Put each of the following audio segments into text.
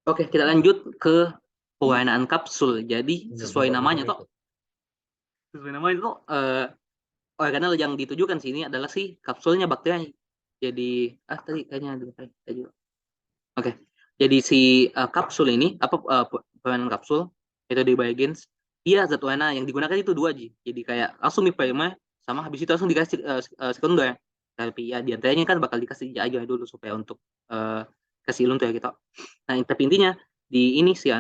Oke, kita lanjut ke pewarnaan kapsul. Jadi sesuai namanya toh, organel yang ditujukan sini adalah si kapsulnya bakteri. Jadi tadi kayaknya ada tadi. Oke. Jadi si kapsul ini pewarnaan kapsul itu di Huygens, dia zat warna yang digunakan itu dua ji. Jadi kayak langsung di primer sama habis itu langsung dikasih sekunder. Tapi ya di antaranya kan bakal dikasih aja dulu supaya untuk kasih luntur ya gitu. Nah, tapi intinya di ini si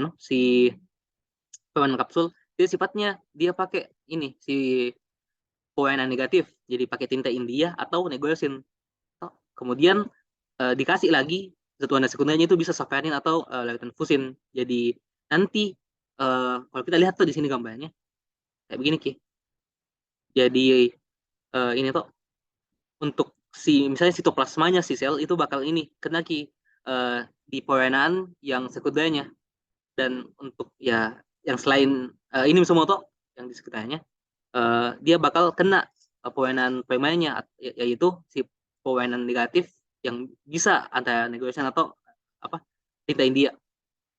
pewarnaan kapsul dia sifatnya dia pakai ini si pewarna negatif. Jadi pakai tinta India atau negosiin. Kemudian dikasih lagi zat warna sekundernya itu bisa safranin atau lautan fusin. Jadi nanti kalau kita lihat tuh di sini gambarnya kayak begini Ki. Jadi ini tuh untuk si misalnya sitoplasmanya si sel itu bakal ini kena Ki di pewarnaan yang sekundernya, dan untuk ya yang selain ini semua tuh yang di sekitarnya dia bakal kena pewarnaan primernya yaitu si pewarnaan negatif yang bisa antara negosiasi atau apa tinta India.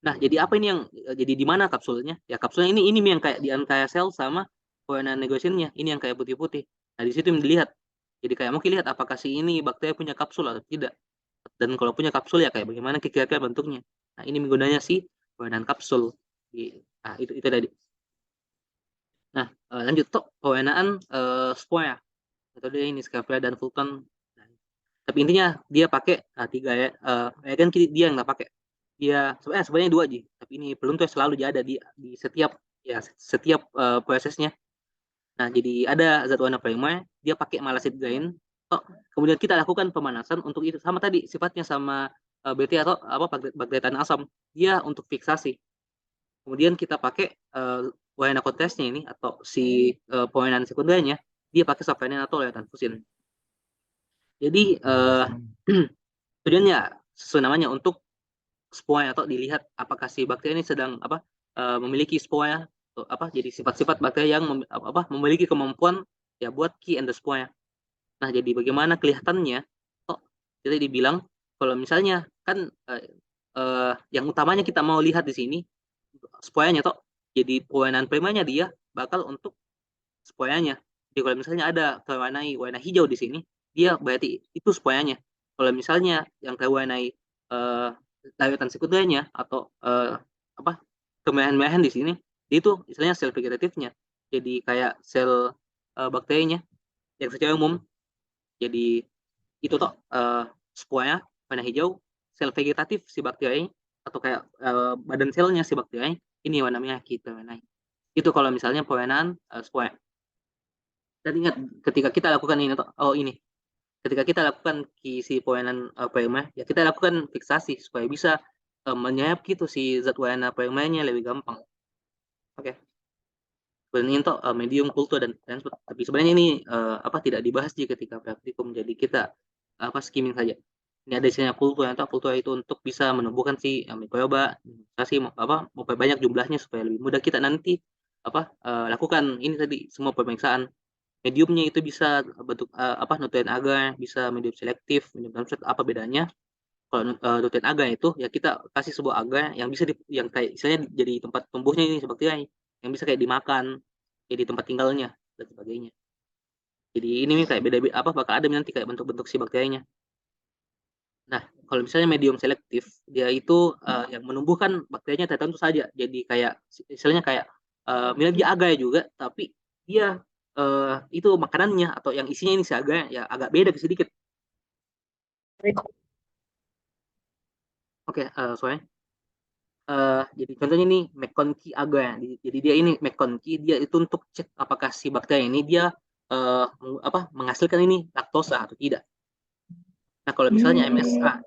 Nah, jadi apa ini yang jadi di mana kapsulnya? Ya kapsulnya ini yang kayak di antara sel sama pewarnaan negosiasinya. Ini yang kayak putih-putih. Nah, di situ yang dilihat. Jadi kayak mungkin lihat apakah si ini bakteri punya kapsul atau tidak. Dan kalau punya kapsul ya kayak bagaimana kira-kira bentuknya. Nah, ini menggunanya si pewarnaan kapsul. Itu tadi. Nah, lanjut tuh pewarnaan spora. Metode ini Scapula dan Fulton. Nah, tapi intinya dia pakai tiga ya kan dia nggak pakai. Dia sebenarnya dua aja, tapi ini belum tuh selalu ada di setiap prosesnya. Nah, jadi ada zat warna primer, dia pakai malasid grain. Oh, kemudian kita lakukan pemanasan untuk itu sama tadi sifatnya sama BT atau apa bakteri tanah asam. Dia untuk fiksasi. Kemudian kita pakai warna kontrasnya ini atau si pewarnaan sekundernya, dia pakai safranin atau lautan fusin. Jadi tujuannya sesuai namanya untuk spora atau dilihat apakah si bakteri ini sedang memiliki spora atau jadi sifat-sifat bakteri yang memiliki kemampuan ya buat key endospora. Nah, jadi bagaimana kelihatannya? Oh, jadi dibilang kalau misalnya kan yang utamanya kita mau lihat di sini sporanya toh. Jadi pewarnaan primernya dia bakal untuk sporanya. Jadi kalau misalnya ada terwarnai warna hijau di sini, dia berarti itu sporanya. Kalau misalnya yang terwarnai larutan sekundernya atau apa kemerahan-merahan di sini, itu istilahnya sel vegetatifnya. Jadi kayak sel bakterinya yang secara umum. Jadi itu toh sporanya warna hijau, sel vegetatif si bakteri atau kayak badan selnya si bakteri ini warna merah gitu warna. Itu kalau misalnya pewarnaan spora. Dan ingat ketika kita lakukan ini ketika kita lakukan si pewarnaan primer ya kita lakukan fiksasi supaya bisa menyerap gitu si zat warna primernya lebih gampang. Oke. Dan ini untuk medium kultur dan transport. Tapi sebenarnya ini tidak dibahas ketika praktikum. Jadi kita skimming saja. Ini ada istilahnya kultur atau kultur itu untuk bisa menumbuhkan si mikroba, mau banyak jumlahnya supaya lebih mudah kita nanti lakukan ini tadi semua pemeriksaan. Mediumnya itu bisa bentuk nutrien agar, bisa medium selektif, medium transport, apa bedanya? Kalau nutrien agar itu ya kita kasih sebuah agar yang bisa yang kayak misalnya jadi tempat tumbuhnya ini seperti yang bisa kayak dimakan, jadi tempat tinggalnya dan sebagainya. Jadi ini kayak beda bakal ada nanti kayak bentuk-bentuk si bakterinya. Nah, kalau misalnya medium selektif, dia itu yang menumbuhkan bakterinya tertentu saja. Jadi kayak misalnya kayak misalnya dia agar juga, tapi dia itu makanannya atau yang isinya ini si agar ya agak beda sedikit. Oke, soalnya jadi contohnya ini McConkey agar. Jadi dia ini McConkey dia itu untuk cek apakah si bakteri ini dia menghasilkan ini laktosa atau tidak. Nah, kalau misalnya MSA,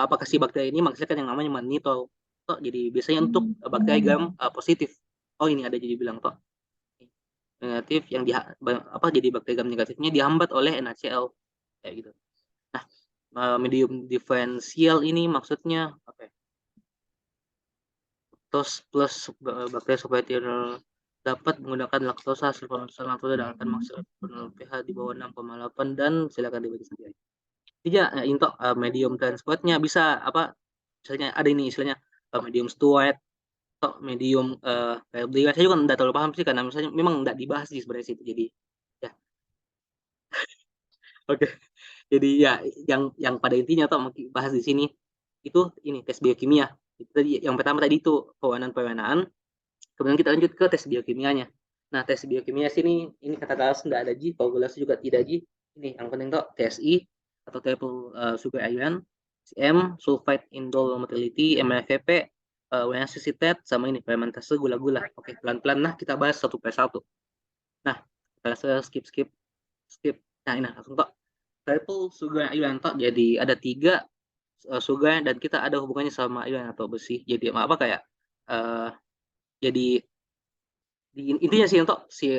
apakah si bakteri ini menghasilkan yang namanya mannitol? Jadi biasanya untuk bakteri gram positif. Oh, ini ada jadi bilang toh negatif yang jadi bakteri gram negatifnya dihambat oleh NaCl kayak gitu. Nah, medium diferensial ini maksudnya apa ya? Laktos plus bakteri supaya tidak dapat menggunakan laktosa hasil pemeriksaan laktosa dan akan maksimal pH di bawah 6,8 dan silakan dibagi sendiri. Jadi ya untuk medium transportnya bisa misalnya ada ini istilahnya medium Stuart atau medium Fairbrother. Saya juga nggak terlalu paham sih karena misalnya memang nggak dibahas sih sebenarnya situ. Jadi ya oke. Jadi ya yang pada intinya atau mau bahas di sini itu ini tes biokimia. Itu tadi yang pertama tadi itu pewarnaan-pewarnaan. Kemudian kita lanjut ke tes biokimianya. Nah, tes biokimia sini ini kata Talas nggak ada Ji, koagulasi juga tidak Ji. Ini yang penting tuh TSI atau triple sugar ion, CM, sulfite indole motility, MFP, wenasitet, sama ini fermentase gula-gula. Oke, pelan-pelan nah kita bahas satu per satu. Nah, kita skip. Nah, ini langsung kok. Triple sugar ion toh jadi ada 3 sugar dan kita ada hubungannya sama ion atau besi. Jadi apa kayak jadi intinya sih untuk si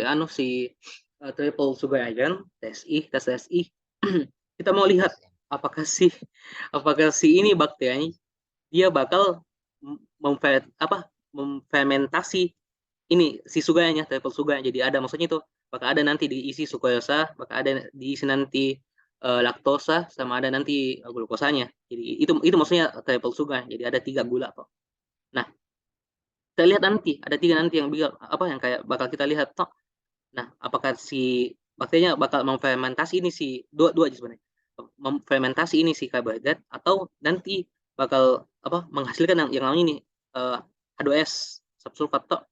triple sugar ion tes TSI kita mau lihat apakah si ini bakteri dia bakal memfermentasi ini si sugarnya triple sugar. Jadi ada maksudnya itu bakal ada nanti diisi sukrosa, bakal ada diisi nanti laktosa, sama ada nanti glukosanya. Jadi itu maksudnya triple sugar. Jadi ada 3 gula kok. Nah, kita lihat nanti ada 3 nanti yang yang kayak bakal kita lihat toh. Nah, apakah si bakterinya bakal memfermentasi ini si dua aja sebenarnya. Memfermentasi ini si karbohidrat atau nanti bakal menghasilkan yang namanya ini H2S subsulfat toh.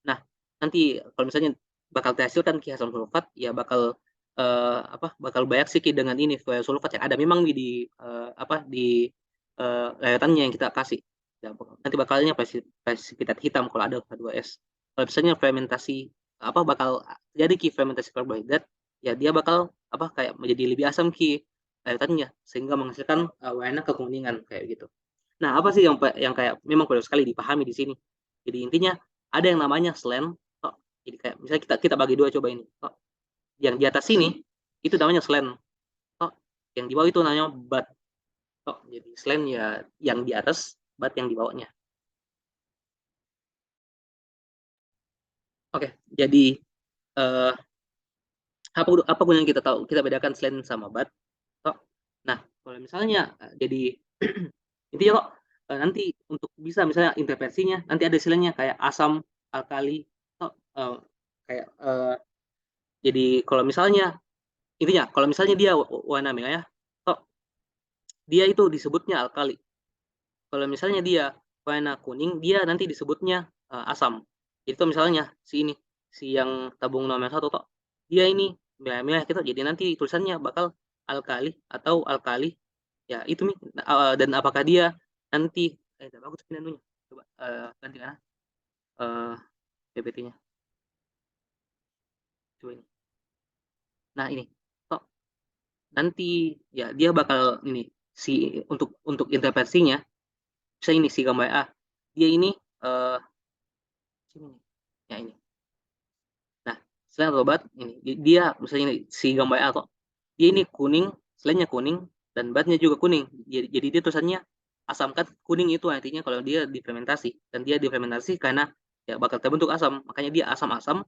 Nah, nanti kalau misalnya bakal dihasilkan ki asam sulfat ya bakal bakal bereaksi dengan ini sulfat yang ada memang di layatannya yang kita kasih. Ya, nanti bakalnya presipitat hitam kalau ada H2S. Kalau misalnya fermentasi bakal jadi ki fermentasi karbohidrat ya dia bakal kayak menjadi lebih asam ki layatannya sehingga menghasilkan warna kekuningan kayak gitu. Nah, apa sih yang kayak memang perlu sekali dipahami di sini. Jadi intinya ada yang namanya SLEN. Jadi kayak misalnya kita bagi dua coba ini. Yang di atas sini itu namanya SLEN. Yang di bawah itu namanya BAT. Jadi SLEN ya yang di atas, BAT yang di bawahnya. Oke, jadi apa gunanya kita tahu kita bedakan SLEN sama BAT? Nah, kalau misalnya jadi intinya kok nanti untuk bisa misalnya intervensinya nanti ada istilahnya kayak asam, alkali, kayak jadi kalau misalnya intinya kalau misalnya dia warna merah ya, dia itu disebutnya alkali. Kalau misalnya dia warna kuning, dia nanti disebutnya asam. Jadi itu misalnya si yang tabung nomor 1 toh, dia ini merah-merah gitu. Jadi nanti tulisannya bakal alkali atau alkali. Ya itu nih. Dan apakah dia nanti bagus pindahannya. Coba ganti kan PPT-nya. Coba ini. Nah ini. Toh, nanti ya dia bakal ini untuk intervensinya bisa ini si gambar A dia ini ya ini. Nah, selain obat ini dia misalnya ini, si gambar A kok dia ini kuning, selainnya kuning dan batnya juga kuning. Jadi dia tulisannya asam kan kuning itu artinya kalau dia difermentasi dan dia difermentasi karena ya bakal terbentuk asam. Makanya dia asam-asam.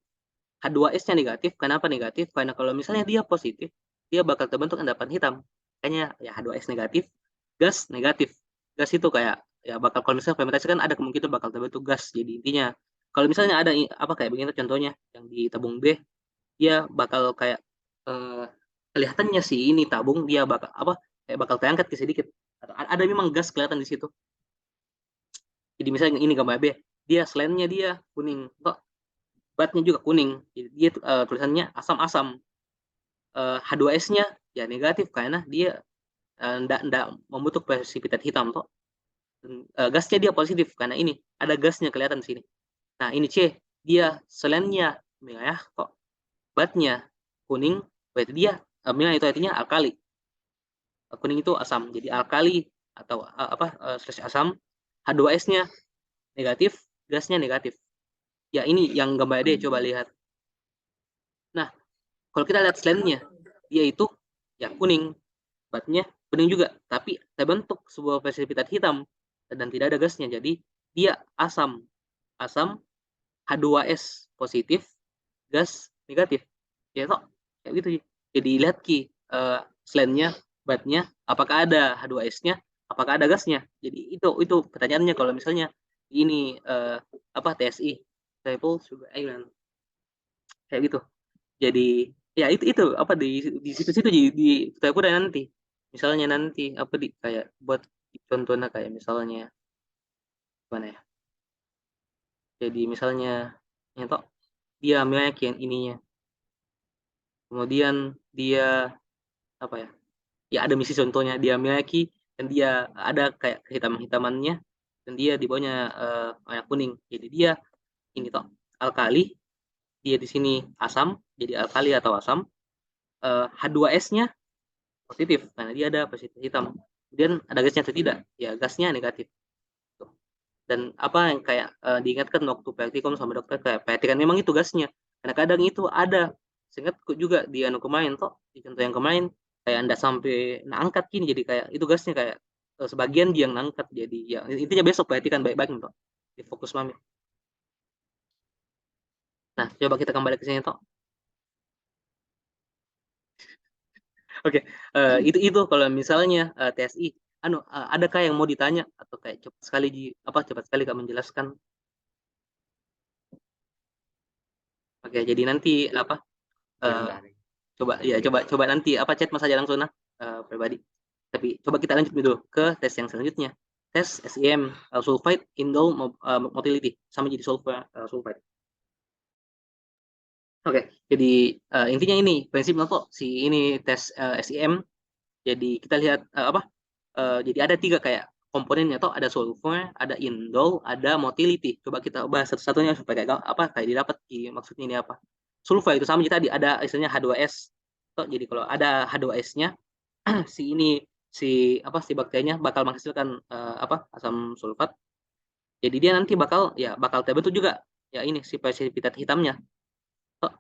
H2S-nya negatif. Kenapa negatif? Karena kalau misalnya dia positif, dia bakal terbentuk endapan hitam. Makanya ya H2S negatif, gas negatif. Gas itu kayak ya bakal kalau misalnya fermentasi kan ada kemungkinan bakal terbentuk gas. Jadi intinya kalau misalnya ada kayak begini contohnya yang di tabung B, dia bakal kayak kelihatannya sih ini tabung dia bakal kayak bakal terangkat ke sedikit. Atau ada memang gas kelihatan di situ. Jadi misalnya ini gambar B, dia selainnya dia kuning, kok batnya juga kuning. Jadi dia tulisannya asam-asam. H2S-nya ya negatif karena dia enggak membentuk presipitat hitam toh. Gasnya dia positif karena ini ada gasnya kelihatan di sini. Nah, ini C, dia selainnya merah kok batnya kuning, berarti dia merah itu artinya alkali. Kuning itu asam. Jadi alkali atau slash asam, H2S-nya negatif, gasnya negatif. Ya ini yang gambar D coba lihat. Nah, kalau kita lihat slide-nya, dia itu ya kuning, batnya kuning juga, tapi terbentuk sebuah presipitat hitam dan tidak ada gasnya. Jadi dia asam H2S positif, gas negatif. Ya toh, kayak gitu. Jadi lihat ki slide-nya, batnya, apakah ada H2S-nya, apakah ada gasnya. Jadi itu pertanyaannya kalau misalnya ini apa TSI, triple sugar island, kayak gitu. Jadi ya itu apa di situ-situ di aku udah nanti misalnya nanti apa di kayak buat contohnya kayak misalnya mana ya, jadi misalnya nyetok dia meyakin ininya, kemudian dia apa ya, ya ada misi contohnya dia miliki dan dia ada kayak kehitam-hitamannya dan dia di bawahnya warna kuning, jadi dia ini toh alkali, dia di sini asam jadi alkali atau asam, H2S-nya positif karena dia ada positif hitam, kemudian ada gasnya atau tidak ya gasnya negatif. Dan apa yang kayak diingatkan waktu praktikum sama dokter kayak perhatikan memang itu gasnya karena kadang itu ada, seingatku juga di anu kemarin toh di contoh yang kemarin kayak anda sampai angkat gini jadi kayak itu gasnya kayak sebagian dia yang angkat, jadi ya intinya besok perhatikan baik-baik toh di fokus mami. Nah coba kita kembali ke sini toh. Oke, itu kalau misalnya TSI anu adakah yang mau ditanya atau kayak cepat sekali apa cepat sekali kak menjelaskan. Oke, jadi nanti apa coba ya coba nanti apa chat mas aja langsung nah pribadi. Tapi coba kita lanjut dulu ke tes yang selanjutnya. Tes SEM sulfide indole motility sama jadi sulfide. Oke, jadi intinya ini prinsipnya kok si ini tes SEM. Jadi kita lihat apa? Jadi ada tiga kayak komponennya toh ada sulfur, ada indol, ada motility. Coba kita bahas satu-satunya supaya kayak apa kayak didapat maksudnya ini apa. Sulfur itu sama jadi tadi ada istilahnya H2S. Toh, jadi kalau ada H2S-nya si ini si apa si bakterinya bakal menghasilkan apa asam sulfat. Jadi dia nanti bakal terbentuk juga ya ini si presipitat hitamnya. Toh,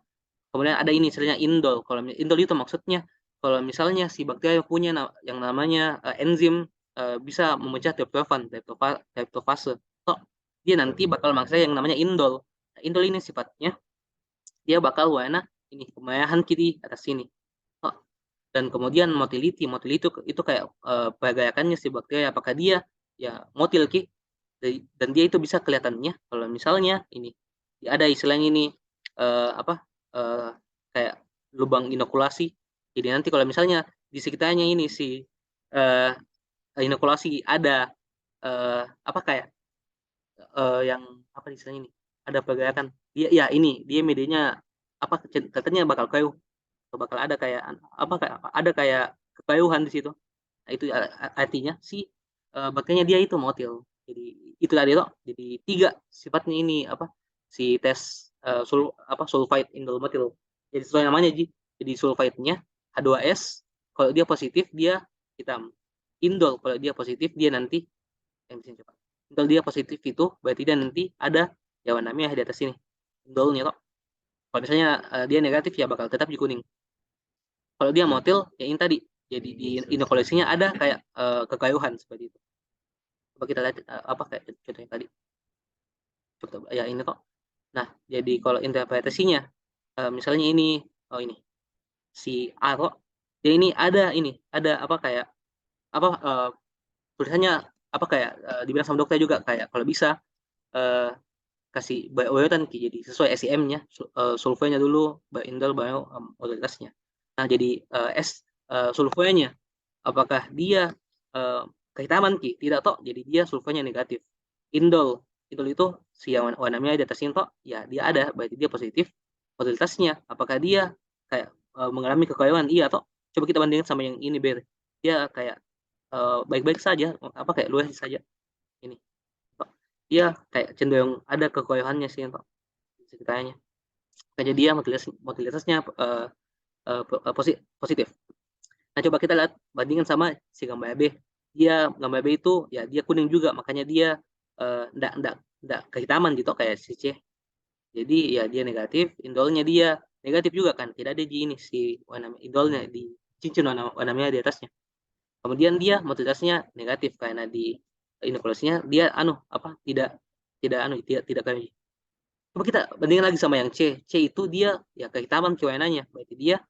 kemudian ada ini istilahnya indol. Kalau indol itu maksudnya kalau misalnya si bakteri punya yang namanya enzim bisa memecah tryptophan, tryptopase. Toh, dia nanti bakal maksa yang namanya indol. Nah, indol ini sifatnya dia bakal warna ini kemerahan kiri atas sini. Toh, dan kemudian motility itu kayak pergerakannya si bakteri apakah dia ya motil ki, dan dia itu bisa kelihatannya kalau misalnya ini ada istilahnya ini apa uh, kayak lubang inokulasi. Jadi nanti kalau misalnya di sekitarnya ini si uh, inokulasi ada apa kayak yang apa istilahnya ini ada pergerakan dia ya ini dia medianya apa katanya bakal kayu atau bakal ada kayak apa kayak ada kayak kekayuhan di situ. Nah, itu artinya si bakterinya dia itu motil. Jadi itu tadi loh. Jadi tiga sifatnya ini apa si tes apa sulfide indol motil. Jadi sesuai namanya Ji. Jadi sulfide-nya H2S kalau dia positif dia hitam. Indol kalau dia positif dia nanti yang di sini coba. Indol dia positif itu berarti dia nanti ada ya warnanya di atas sini. Indolnya loh. Kalau misalnya dia negatif ya bakal tetap di kuning. Kalau dia motil ya ini tadi. Jadi di inokulasinya ada kayak kekayuhan seperti itu. Coba kita lihat apa kayak contohnya tadi. Coba ya ini kok. Nah, jadi kalau interpretasinya misalnya ini oh ini si A kok. Jadi ini ada apa kayak apa tulisannya apa kayak dibilang sama dokter juga kayak kalau bisa uh, kasih biotan jadi sesuai SEM-nya sulfurnya dulu indol baru modalitasnya. Nah, jadi S sulfurnya apakah dia uh, kehitaman ki tidak toh jadi dia sulfurnya negatif. Indol indol itu si yang warna merah di atas ini toh ya dia ada berarti dia positif. Modalitasnya apakah dia kayak mengalami kekayuan iya toh, coba kita bandingkan sama yang ini ber dia kayak baik-baik saja apa kayak luas saja ini toh. Dia kayak cenderung ada kekayuannya sih toh sekitarnya, kayak dia modalitasnya positif. Nah, coba kita lihat bandingkan sama si gambar B. Gambar B itu ya dia kuning juga, makanya dia enggak kehitaman gitu kayak si C. Jadi ya dia negatif, indolnya dia negatif juga kan. Tidak ada di ini si warna indolnya di cincin warna merah di atasnya. Kemudian dia mobilitasnya negatif karena di inokulasinya dia apa tidak tidak tidak kayak. Coba kita bandingkan lagi sama yang C. C itu dia ya kehitaman warnanya. Berarti dia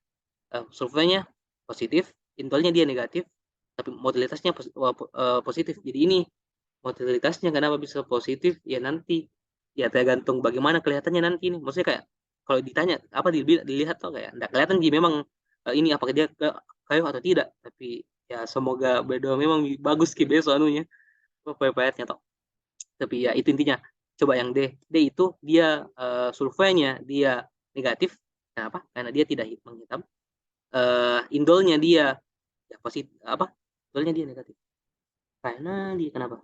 sulfurnya positif, indolnya dia negatif, tapi modalitasnya positif. Jadi ini Motilitasnya kenapa bisa positif? Ya nanti, ya tergantung bagaimana kelihatannya nanti nih. Maksudnya kayak kalau ditanya apa dilihat tuh kayak nggak kelihatan sih memang ini apakah dia kayu atau tidak. Tapi ya semoga berdoa memang bagus ki besok anunya PPR-nya toh. Tapi ya itu intinya. Coba yang D. D itu dia surveinya dia negatif. Kenapa? Karena dia tidak menghitam. Indolnya dia ya positif apa? Indolnya dia negatif. Karena dia kenapa?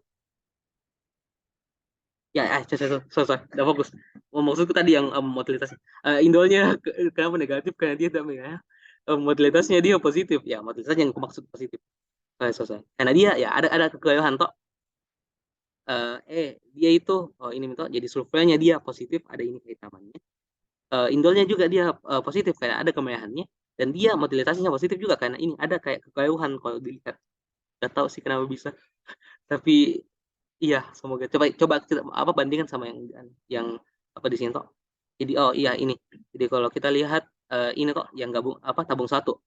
Ya, sorry, udah fokus. Maksudku tadi yang motilitasnya. Indolnya kenapa negatif? Karena dia tidak ya. Motilitasnya dia positif. Ya, motilitas yang aku maksud positif. Selesai. Karena dia ya ada kekeliruan toh. Dia itu ini toh jadi surveinya dia positif, ada ini kehitamannya. Indolnya juga dia positif karena ada kemerahannya dan dia motilitasnya positif juga karena ini ada kayak kekeliruan kalau dilihat. Gak tahu sih kenapa bisa. Tapi iya, semoga coba coba kita apa bandingkan sama yang apa di sini toh. Jadi oh iya ini. Jadi kalau kita lihat ini kok yang gabung apa tabung satu,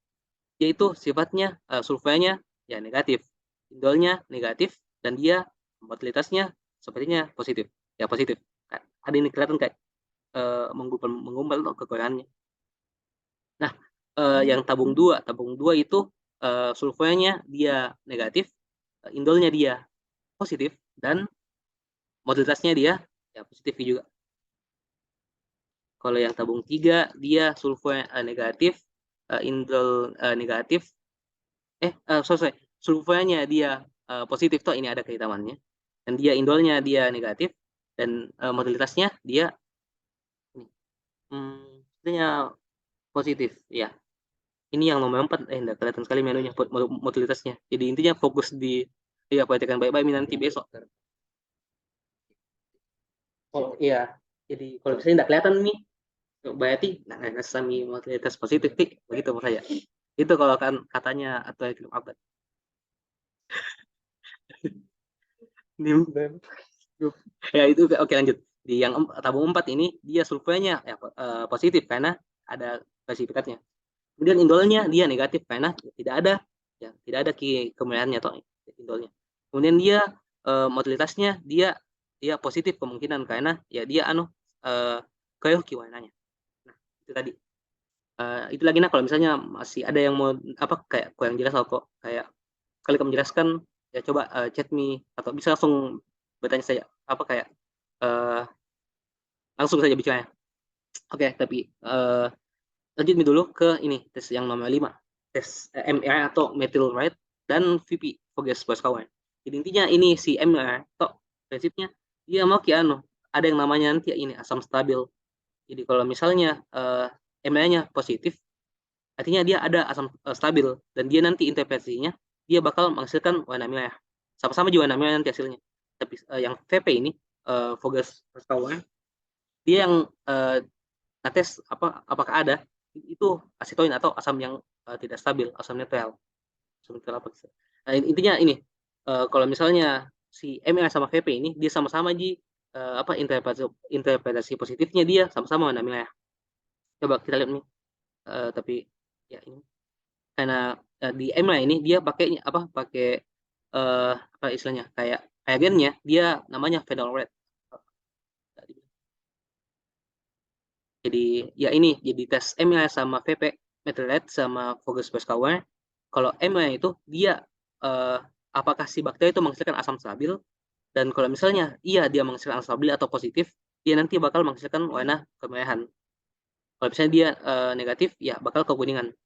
yaitu sifatnya surveinya ya negatif, indolnya negatif dan dia motilitasnya sepertinya positif. Ya positif. Ada ini kelihatan kayak menggumpal tuh kegoyangannya. Nah, yang tabung dua itu surveinya dia negatif, indolnya dia positif dan motilitasnya dia ya positif juga. Kalau yang tabung 3 dia sulfur negatif, indol negatif, sorry, sulfurnya dia positif toh ini ada kehitamannya, dan dia indolnya dia negatif dan motilitasnya dia ini, positif ya. Ini yang nomor 4 enggak kelihatan sekali menunya motilitasnya. Jadi intinya fokus di ya perhatikan baik-baik nanti besok. Oh iya, jadi kalau misalnya tidak kelihatan nih berarti nah, sami motilitas positif nih begitu menurut saya. Itu kalau kan katanya atau film abad. Ya itu oke lanjut. Di yang tabung 4 ini dia surveinya ya, positif karena ada klasifikatnya. Kemudian indolnya dia negatif karena tidak ada ya tidak ada kemerahannya atau indolnya. Kemudian dia motilitasnya dia positif kemungkinan karena ya dia kayak kiwananya. Nah, itu tadi. Itu lagi nah kalau misalnya masih ada yang mau apa kayak kurang jelas atau kayak kali kamu jelaskan ya coba chat me atau bisa langsung bertanya saja apa kayak uh, langsung saja bicaranya. Oke, tapi lanjut dulu ke ini tes yang nomor 5 tes MR atau methyl red dan VP Voges bos kawan. Jadi intinya ini si MR atau prinsipnya dia mau kiano ada yang namanya nanti ini asam stabil. Jadi kalau misalnya MR-nya positif artinya dia ada asam stabil dan dia nanti interpretasinya dia bakal menghasilkan warna merah. Sama-sama juga warna merah nanti hasilnya. Tapi yang VP ini Voges bos kawan dia yang ngetes apakah ada itu asetoin atau asam yang tidak stabil, asam netral. Asam netral apa sih? Nah, intinya ini kalau misalnya si MR sama VP ini dia sama-sama di apa interpretasi positifnya dia sama-sama warna merah. Coba kita lihat nih. Tapi ya ini karena di MR ini dia pakainya apa pakai apa istilahnya kayak reagennya dia namanya phenol red. Jadi ya ini jadi tes MA sama VP Meteorite sama Voges Boscawen. Kalau MA itu dia eh, apakah si bakteri itu menghasilkan asam stabil dan kalau misalnya iya dia menghasilkan asam stabil atau positif dia nanti bakal menghasilkan warna kemerahan. Kalau misalnya dia negatif ya bakal kekuningan.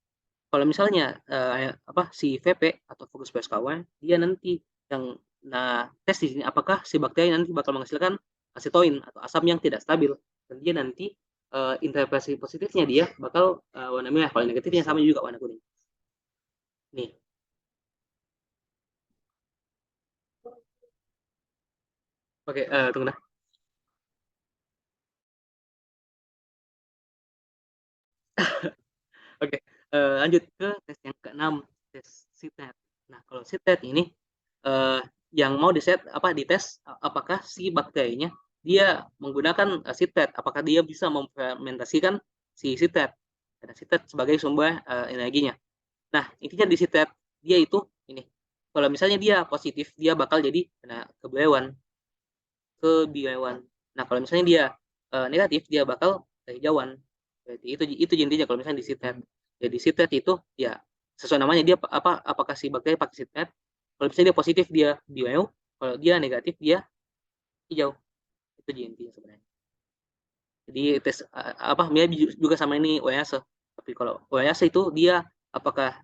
Kalau misalnya apa si VP atau Voges Boscawen dia nanti yang tes di sini apakah si bakteri nanti bakal menghasilkan asetoin atau asam yang tidak stabil dan dia nanti interpretasi positifnya dia bakal warna merah, kalau negatifnya sama juga warna kuning. Nih, oke, tunggu dah. Oke, lanjut ke tes yang keenam, tes CTET. Nah, kalau CTET ini uh, yang mau diset apa dites apakah si bakterinya dia menggunakan CTET, apakah dia bisa memfermentasikan si CTET, ada CTET sebagai sumber energinya. Nah, intinya di CTET dia itu ini. Kalau misalnya dia positif, dia bakal jadi kena kebiawan. Nah, kalau misalnya dia negatif, dia bakal kehijauan. Berarti itu intinya kalau misalnya di seedhead. Jadi seedhead itu ya sesuai namanya, dia apakah si bakteri pakai seedhead. Kalau misalnya dia positif, dia biru. Kalau dia negatif, dia hijau. Itu intinya sebenarnya. Jadi tes mirip juga sama ini OEASE. Tapi kalau OEASE itu dia apakah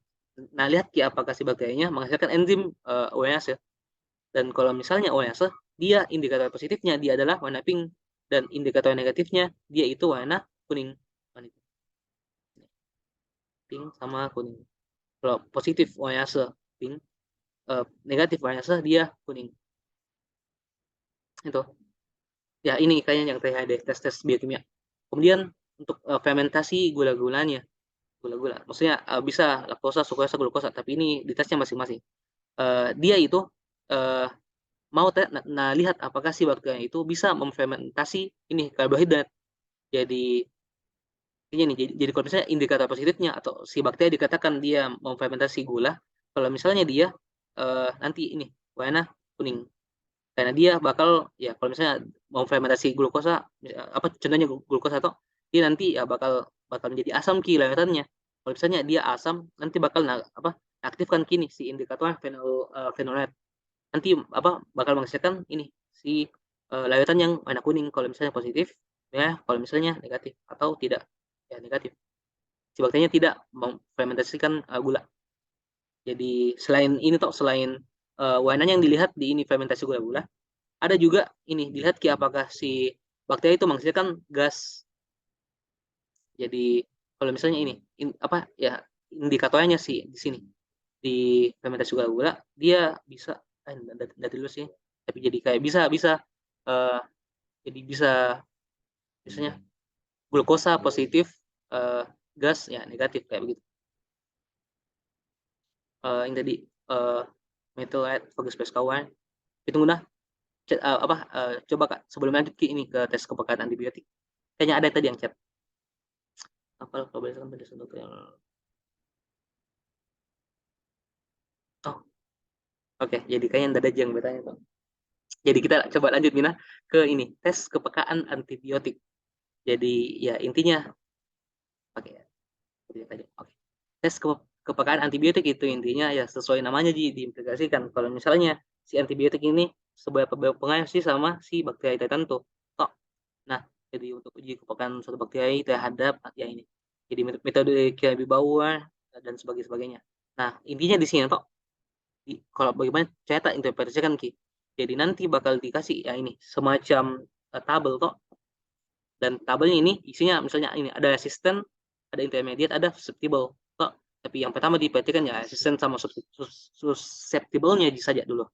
lihat apakah si bakterinya menghasilkan enzim OEASE. Dan kalau misalnya OEASE, dia indikator positifnya dia adalah warna pink, dan indikator negatifnya dia itu warna kuning. Pink sama kuning. Kalau positif OEASE pink, negatif OEASE dia kuning. Itu. Ya ini kayaknya yang THD, tes biokimia. Kemudian untuk fermentasi gula-gulanya, gula-gula. Maksudnya bisa laktosa, sukrosa, glukosa, tapi ini di tesnya masing-masing. Dia itu uh, mau lihat apakah si bakteri itu bisa memfermentasi ini karbohidrat. Jadi ini nih, jadi kalau misalnya indikator positifnya atau si bakteri dikatakan dia memfermentasi gula, kalau misalnya dia nanti ini warna kuning, karena dia bakal ya kalau misalnya mau fermentasi glukosa, contohnya glukosa atau dia nanti ya bakal bakal menjadi asam layatannya. Kalau misalnya dia asam, nanti bakal aktifkan kini si indikator fenolet, nanti bakal menghasilkan ini si layatan yang warna kuning kalau misalnya positif, ya kalau misalnya negatif atau tidak, ya negatif, si bakterinya tidak memfermentasikan gula. Jadi selain ini selain warnanya yang dilihat di ini fermentasi gula-gula, ada juga ini dilihat apakah si bakteri itu menghasilkan gas. Jadi kalau misalnya ini ya indikatornya sih di sini di fermentasi gula-gula, dia bisa dari dulu sih, tapi jadi kayak bisa uh, jadi bisa misalnya glukosa positif, uh, gas ya negatif kayak begitu. Yang tadi methyl fokus plus kawan itu mudah. Coba Kak sebelum lanjut ini ke tes kepekaan antibiotik, kayaknya ada tadi yang chat apa kalau berdasarkan pada satu yang oke, jadi kayaknya ada yang bertanya tuh. Jadi kita coba lanjut Mina ke ini tes kepekaan antibiotik. Jadi ya intinya oke ya. Oke. Tes kepekaan antibiotik itu intinya ya sesuai namanya diimplikasikan kalau misalnya si antibiotik ini seberapa berpengaruh sih sama si bakteri tertentu. Tok. Nah, jadi untuk uji kepekaan suatu bakteri terhadap ya ini. Jadi metode Kirby Bauer dan sebagainya. Nah, intinya di sini tok. Kalau bagaimana saya tak interpretasikan Ki. Jadi nanti bakal dikasih ya ini semacam tabel tok, dan tabelnya ini isinya misalnya ini ada resisten, ada intermediate, ada susceptible tok. Tapi yang pertama diperhatikan ya resisten sama susceptible-nya saja dulu.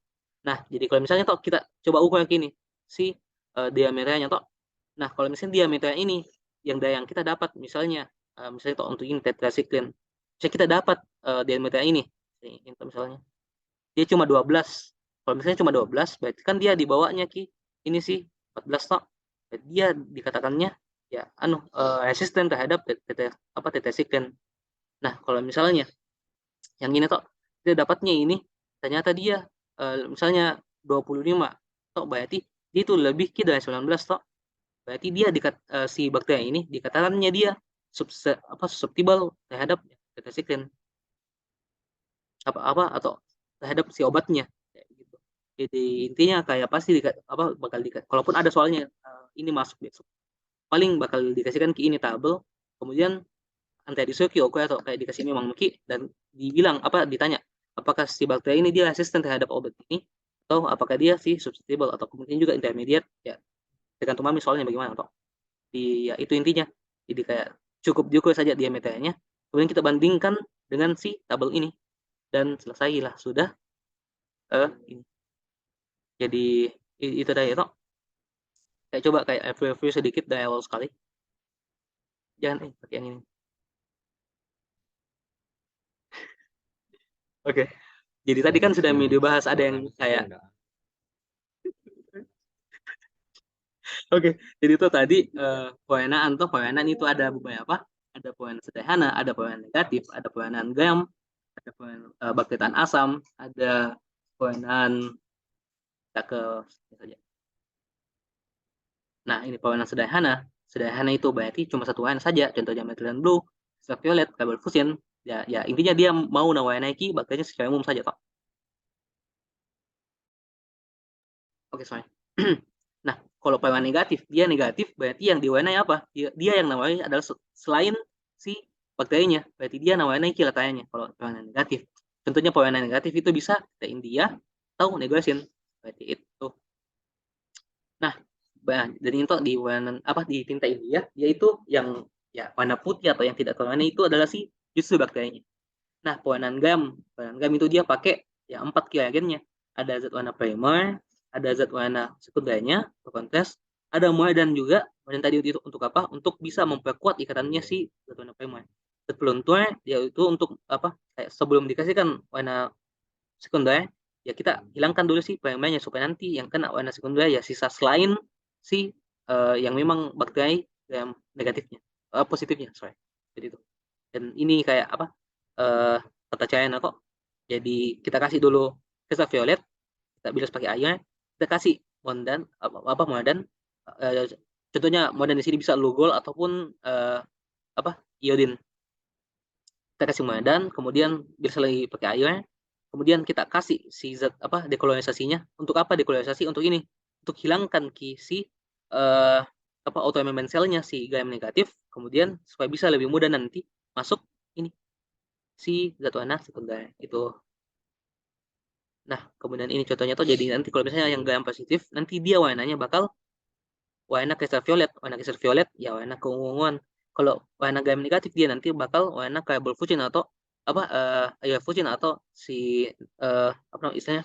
Nah, jadi kalau misalnya tok kita coba ukur gini si diameternya tok. Nah, kalau misalnya diameter ini yang kita dapat misalnya misalnya tok untuk ini tetrasiklin. Misalnya kita dapat diameter ini misalnya dia cuma 12. Kalau misalnya cuma 12, berarti kan dia dibawanya Ki. Ini sih 14 tok. Dia dikatakannya ya resisten terhadap tetrasiklen. Nah, kalau misalnya yang ini tok dia dapatnya ini ternyata dia misalnya 25 tok, berarti dia itu lebih Ki dari 19 tok. Berarti dia si bakteri ini dikatakannya dia susceptible terhadap tetrasiklen atau terhadap si obatnya kayak gitu. Jadi intinya kayak pasti bakal kalaupun ada soalnya ini masuk besok, paling bakal dikasihkan ke ini tabel, kemudian anti disuki oke atau kayak dikasih memang muki, dan dibilang ditanya apakah si bakteri ini dia resisten terhadap obat ini atau apakah dia si susceptible atau kemudian juga intermediate, ya tergantung mami soalnya bagaimana toh. Ya itu intinya. Jadi kayak cukup juga saja diameternya, kemudian kita bandingkan dengan si tabel ini dan selesailah sudah ini. Jadi itu tadi itu kayak coba kayak review sedikit dari awal sekali, jangan pakai yang ini. Oke, jadi tadi kan sudah dibahas ada yang kayak oke, jadi itu tadi pewarnaan itu ada beberapa, ada pewarnaan sederhana, ada pewarnaan negatif, ada pewarnaan gam, ada pewarnaan bakterian asam, ada pewarnaan kita ke saja. Nah, ini pewarnaan sederhana. Sederhana itu berarti cuma satu warna saja. Contohnya Methylene Blue, Ultraviolet, Double Fusion. Ya intinya dia mau nawarkan bakterinya secara umum saja, Pak. Oke, sorry. Nah, kalau pewarna negatif, dia negatif berarti yang diwarnai apa? Dia yang nawarkan adalah selain si bakterinya. Berarti dia nawarkan kilatanya kalau pewarna negatif. Tentunya pewarna negatif itu bisa dari India atau negation. Berarti itu. Nah, jadi itu di warna apa di tinta India yaitu yang ya warna putih atau yang tidak terwarna itu adalah si justru bakterinya. Nah, pewarnaan gam itu dia pakai ya 4 reagennya. Ada zat warna primer, ada zat warna sekundernya, kontras, ada dan juga. Dan tadi itu untuk apa? Untuk bisa memperkuat ikatannya si zat warna primer. Zat peluntur yaitu untuk apa? Kayak sebelum dikasihkan warna sekunder, ya kita hilangkan dulu sih primernya supaya nanti yang kena warna sekunder ya sisa selain si yang memang bakteri yang negatifnya, positifnya, sorry. Jadi itu. Dan ini kayak apa? Tata caranya kok. Jadi kita kasih dulu ultraviolet, kita bilas pakai air, kita kasih mondan apa mondan, contohnya mondan di sini bisa lugol ataupun apa iodin. Kita kasih mondan, kemudian bilas lagi pakai air, kemudian kita kasih si zat apa dekolonisasinya. Untuk apa dekolonisasi? Untuk ini, untuk hilangkan si apa autoimmune selnya si gram negatif, kemudian supaya bisa lebih mudah nanti masuk ini si zat warna sekunder itu. Nah, kemudian ini contohnya tuh jadi nanti kalau misalnya yang gram positif, nanti dia warnanya bakal warna kristal violet. Warna kristal violet ya warna keunguan. Kalau warna gram negatif dia nanti bakal warna kayak fuchsin atau apa ya fuchsin atau si apa namanya istilahnya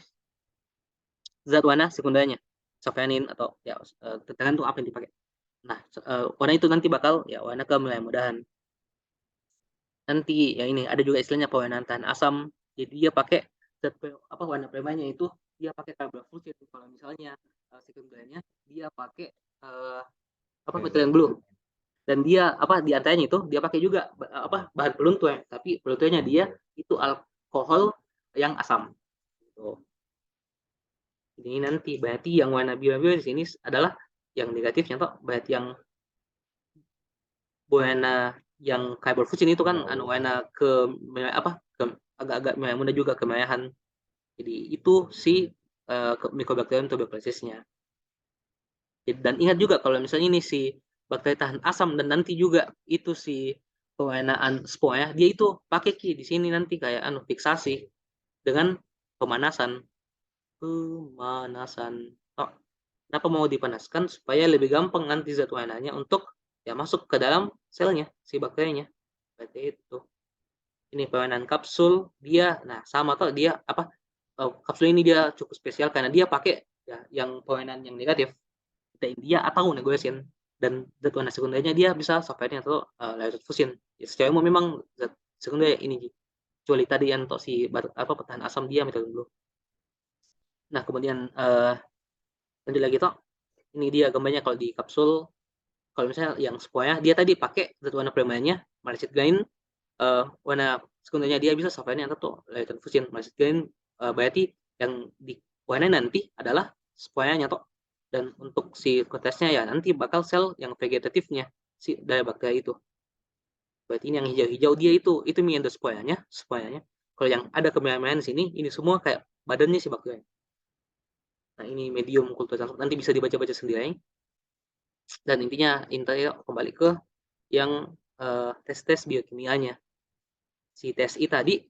zat warna sekundernya, sofenin atau ya tergantung apa yang dipakai. Nah, warna itu nanti bakal ya warna kemuliaan mudahan. Nanti ya ini ada juga istilahnya pewarnaan tahan asam. Jadi dia pakai zat apa warna primernya itu dia pakai carbon fuchsin. Kalau misalnya sekundernya dia pakai apa methylene blue. Dan dia apa di antaranya itu dia pakai juga apa bahan peluntur, tapi pelunturnya dia itu alkohol yang asam. Gitu. Ini nanti berarti yang warna biru-biru di sini adalah yang negatifnya toh, berarti yang warna yang carbon fuchsin itu kan anu warna ke apa ke agak-agak merah muda juga kemerahan. Jadi itu si Mycobacterium tuberculosisnya. Dan ingat juga kalau misalnya ini si bakteri tahan asam dan nanti juga itu si pewarnaan spora dia itu pakai di sini nanti kayak anu fiksasi dengan pemanasan. Oh, kenapa mau dipanaskan supaya lebih gampang nanti zat warnanya untuk ya masuk ke dalam selnya si bakterinya. Seperti itu. Ini pewarnaan kapsul dia nah sama tuh dia apa kapsul ini dia cukup spesial karena dia pakai ya yang pewarnaan yang negatif dari India atau negosiasi dan zat warna sekundernya dia bisa sulfide atau lysis fusin. Ya, secara umum memang zat sekunder ini kecuali tadi yang untuk si apa pertahan asam dia metode dulu. Nah, kemudian lanjut lagi toh. Ini dia gambarnya kalau di kapsul. Kalau misalnya yang spora dia tadi pakai zat warna primernya maricit grain, warna sekundernya dia bisa sulfide atau lysis fusin. Maricit grain berarti yang di warna nanti adalah sporanya toh. Dan untuk si kontesnya ya nanti bakal sel yang vegetatifnya si dari bakteri itu. Berarti ini yang hijau-hijau dia itu endosporanya, sporanya. Kalau yang ada kemerahan di sini, ini semua kayak badannya si bakteri. Nah, ini medium kultur transfer nanti bisa dibaca-baca sendiri. Dan intinya kembali ke yang tes-tes biokimianya. Si TSI tadi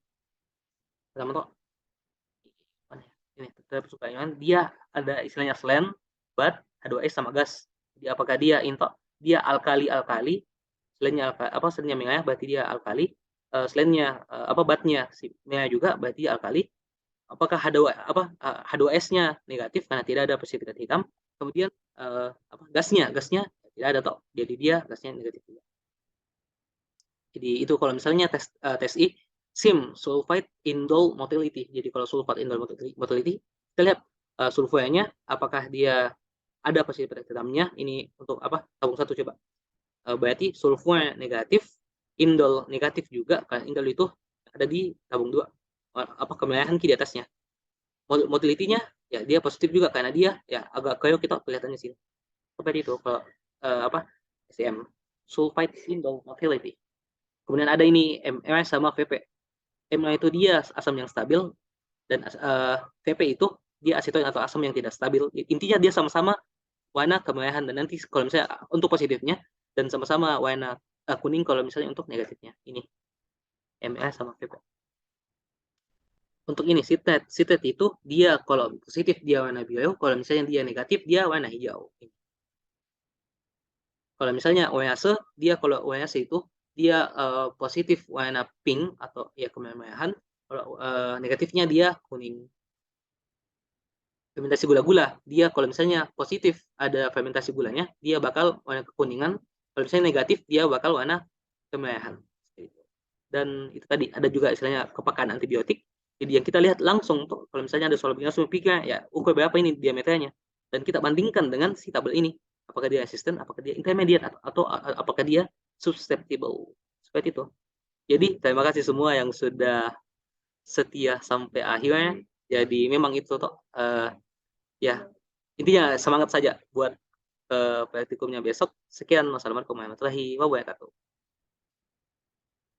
pertama tuh ini tetap supaya dia ada istilahnya slant, bat, H2S sama gas. Jadi apakah dia dia alkali selainnya apa selainnya merah berarti dia alkali, selainnya apa batnya si merah juga berarti dia alkali. Apakah H2S-nya negatif karena tidak ada presipitat hitam, kemudian apa gasnya tidak ada toh, jadi dia gasnya negatif juga. Jadi itu kalau misalnya tes I SIM sulfide indole motility. Jadi kalau sulfide indole motility kita lihat sulfurnya apakah dia ada presipitat hitamnya. Ini untuk apa tabung satu coba. Berarti sulfur negatif, indol negatif juga karena indol itu ada di tabung 2 apa kemerahan di atasnya. motility-nya ya dia positif juga karena dia ya agak kayak kita kelihatannya sih. Seperti itu kalau apa SEM sulfide single motility. Kemudian ada ini MA sama VP. MA itu dia asam yang stabil dan VP itu dia aseton atau asam yang tidak stabil. Intinya dia sama-sama warna kemerahan dan nanti kalau misalnya untuk positifnya dan sama-sama warna kuning kalau misalnya untuk negatifnya. Ini MA sama VP. Untuk ini sitet itu dia kalau positif dia warna biru, kalau misalnya dia negatif dia warna hijau. Kalau misalnya OASE dia kalau OASE itu dia positif warna pink atau ya kemerahan, kalau negatifnya dia kuning. Fermentasi gula-gula dia kalau misalnya positif ada fermentasi gulanya dia bakal warna kekuningan, kalau misalnya negatif dia bakal warna kemerahan. Dan itu tadi ada juga istilahnya kepekaan antibiotik. Jadi yang kita lihat langsung tuh kalau misalnya ada soal langsung pikir ya ukur berapa ini diameternya dan kita bandingkan dengan si tabel ini apakah dia resisten, apakah dia intermediate atau apakah dia susceptible seperti itu. Jadi terima kasih semua yang sudah setia sampai akhirnya. Jadi memang itu toh ya intinya semangat saja buat praktikumnya besok. Sekian, wassalamualaikum warahmatullahi wabarakatuh.